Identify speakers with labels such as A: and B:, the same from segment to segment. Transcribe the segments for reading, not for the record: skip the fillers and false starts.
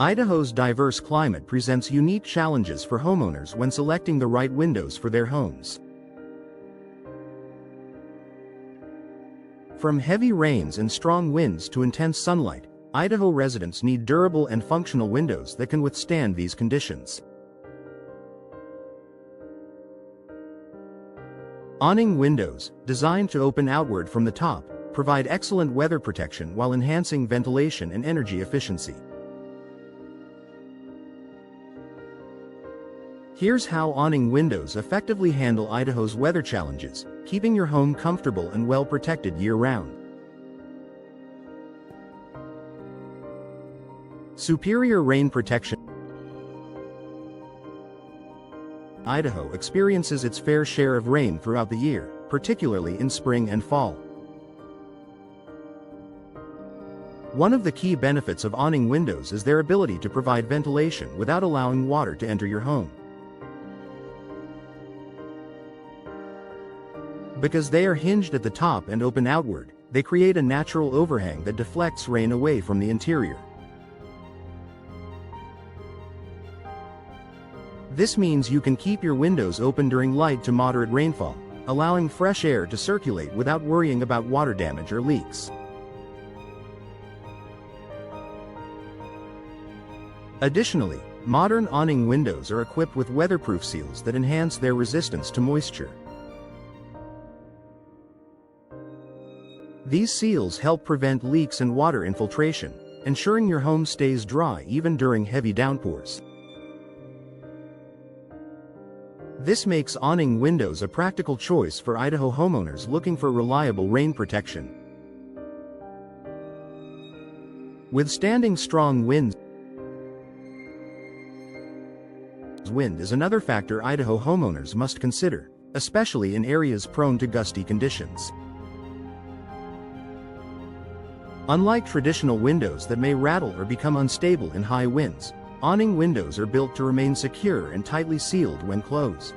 A: Idaho's diverse climate presents unique challenges for homeowners when selecting the right windows for their homes. From heavy rains and strong winds to intense sunlight, Idaho residents need durable and functional windows that can withstand these conditions. Awning windows, designed to open outward from the top, provide excellent weather protection while enhancing ventilation and energy efficiency. Here's how awning windows effectively handle Idaho's weather challenges, keeping your home comfortable and well protected year-round. Superior rain protection. Idaho experiences its fair share of rain throughout the year, particularly in spring and fall. One of the key benefits of awning windows is their ability to provide ventilation without allowing water to enter your home. Because they are hinged at the top and open outward, they create a natural overhang that deflects rain away from the interior. This means you can keep your windows open during light to moderate rainfall, allowing fresh air to circulate without worrying about water damage or leaks. Additionally, modern awning windows are equipped with weatherproof seals that enhance their resistance to moisture. These seals help prevent leaks and water infiltration, ensuring your home stays dry even during heavy downpours. This makes awning windows a practical choice for Idaho homeowners looking for reliable rain protection. Withstanding strong winds. Wind is another factor Idaho homeowners must consider, especially in areas prone to gusty conditions. Unlike traditional windows that may rattle or become unstable in high winds, awning windows are built to remain secure and tightly sealed when closed.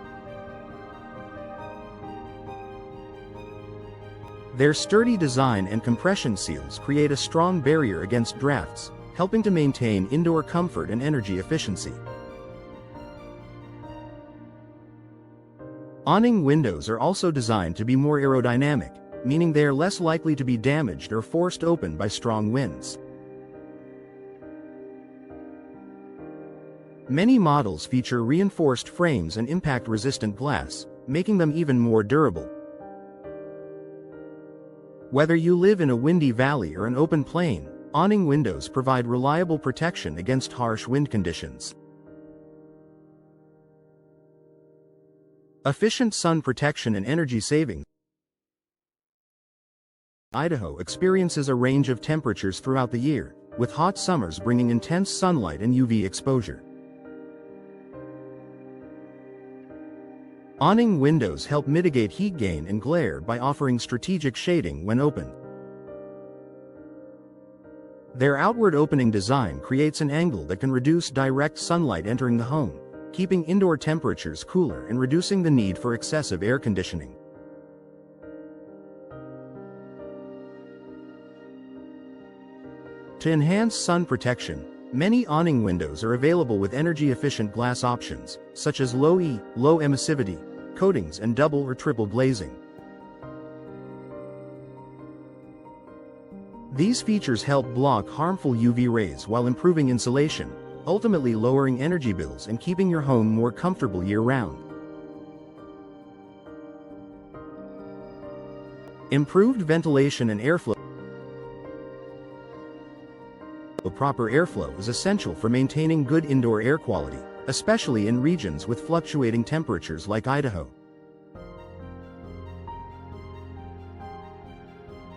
A: Their sturdy design and compression seals create a strong barrier against drafts, helping to maintain indoor comfort and energy efficiency. Awning windows are also designed to be more aerodynamic, meaning they are less likely to be damaged or forced open by strong winds. Many models feature reinforced frames and impact-resistant glass, making them even more durable. Whether you live in a windy valley or an open plain, awning windows provide reliable protection against harsh wind conditions. Efficient sun protection and energy savings. Idaho experiences a range of temperatures throughout the year, with hot summers bringing intense sunlight and UV exposure. Awning windows help mitigate heat gain and glare by offering strategic shading when open. Their outward opening design creates an angle that can reduce direct sunlight entering the home, keeping indoor temperatures cooler and reducing the need for excessive air conditioning. To enhance sun protection, many awning windows are available with energy-efficient glass options, such as low-E, low emissivity coatings and double or triple glazing. These features help block harmful UV rays while improving insulation, ultimately lowering energy bills and keeping your home more comfortable year-round. Improved ventilation and airflow. Proper airflow is essential for maintaining good indoor air quality, especially in regions with fluctuating temperatures like Idaho.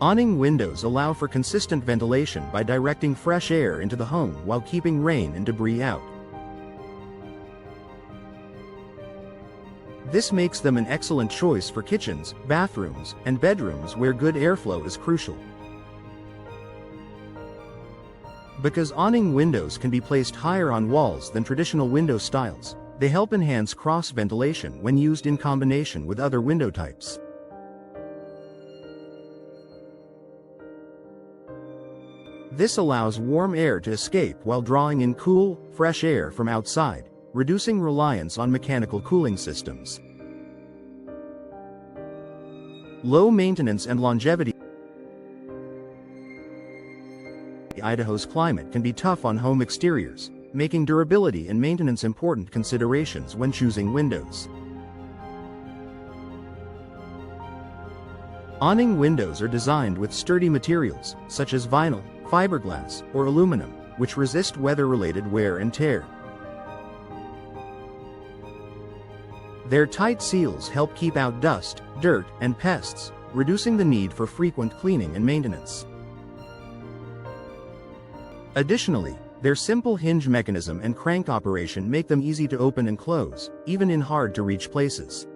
A: Awning windows allow for consistent ventilation by directing fresh air into the home while keeping rain and debris out. This makes them an excellent choice for kitchens, bathrooms, and bedrooms where good airflow is crucial. Because awning windows can be placed higher on walls than traditional window styles, they help enhance cross ventilation when used in combination with other window types. This allows warm air to escape while drawing in cool, fresh air from outside, reducing reliance on mechanical cooling systems. Low maintenance and longevity. Idaho's climate can be tough on home exteriors, making durability and maintenance important considerations when choosing windows. Awning windows are designed with sturdy materials, such as vinyl, fiberglass, or aluminum, which resist weather-related wear and tear. Their tight seals help keep out dust, dirt, and pests, reducing the need for frequent cleaning and maintenance. Additionally, their simple hinge mechanism and crank operation make them easy to open and close, even in hard-to-reach places.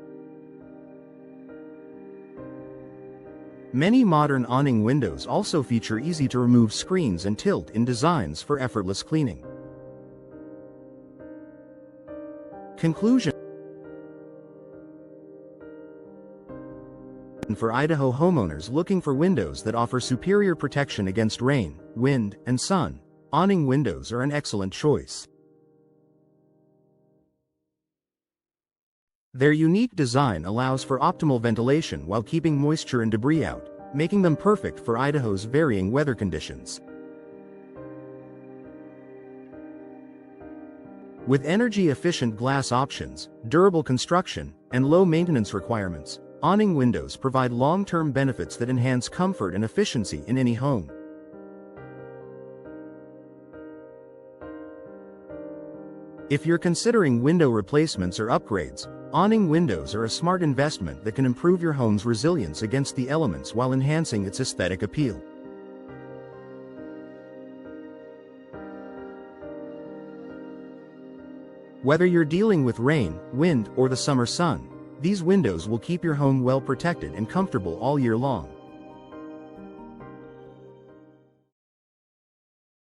A: Many modern awning windows also feature easy-to-remove screens and tilt-in designs for effortless cleaning. Conclusion. For Idaho homeowners looking for windows that offer superior protection against rain, wind, and sun, awning windows are an excellent choice. Their unique design allows for optimal ventilation while keeping moisture and debris out, making them perfect for Idaho's varying weather conditions. With energy-efficient glass options, durable construction, and low maintenance requirements, awning windows provide long-term benefits that enhance comfort and efficiency in any home. If you're considering window replacements or upgrades, awning windows are a smart investment that can improve your home's resilience against the elements while enhancing its aesthetic appeal. Whether you're dealing with rain, wind, or the summer sun, these windows will keep your home well protected and comfortable all year long.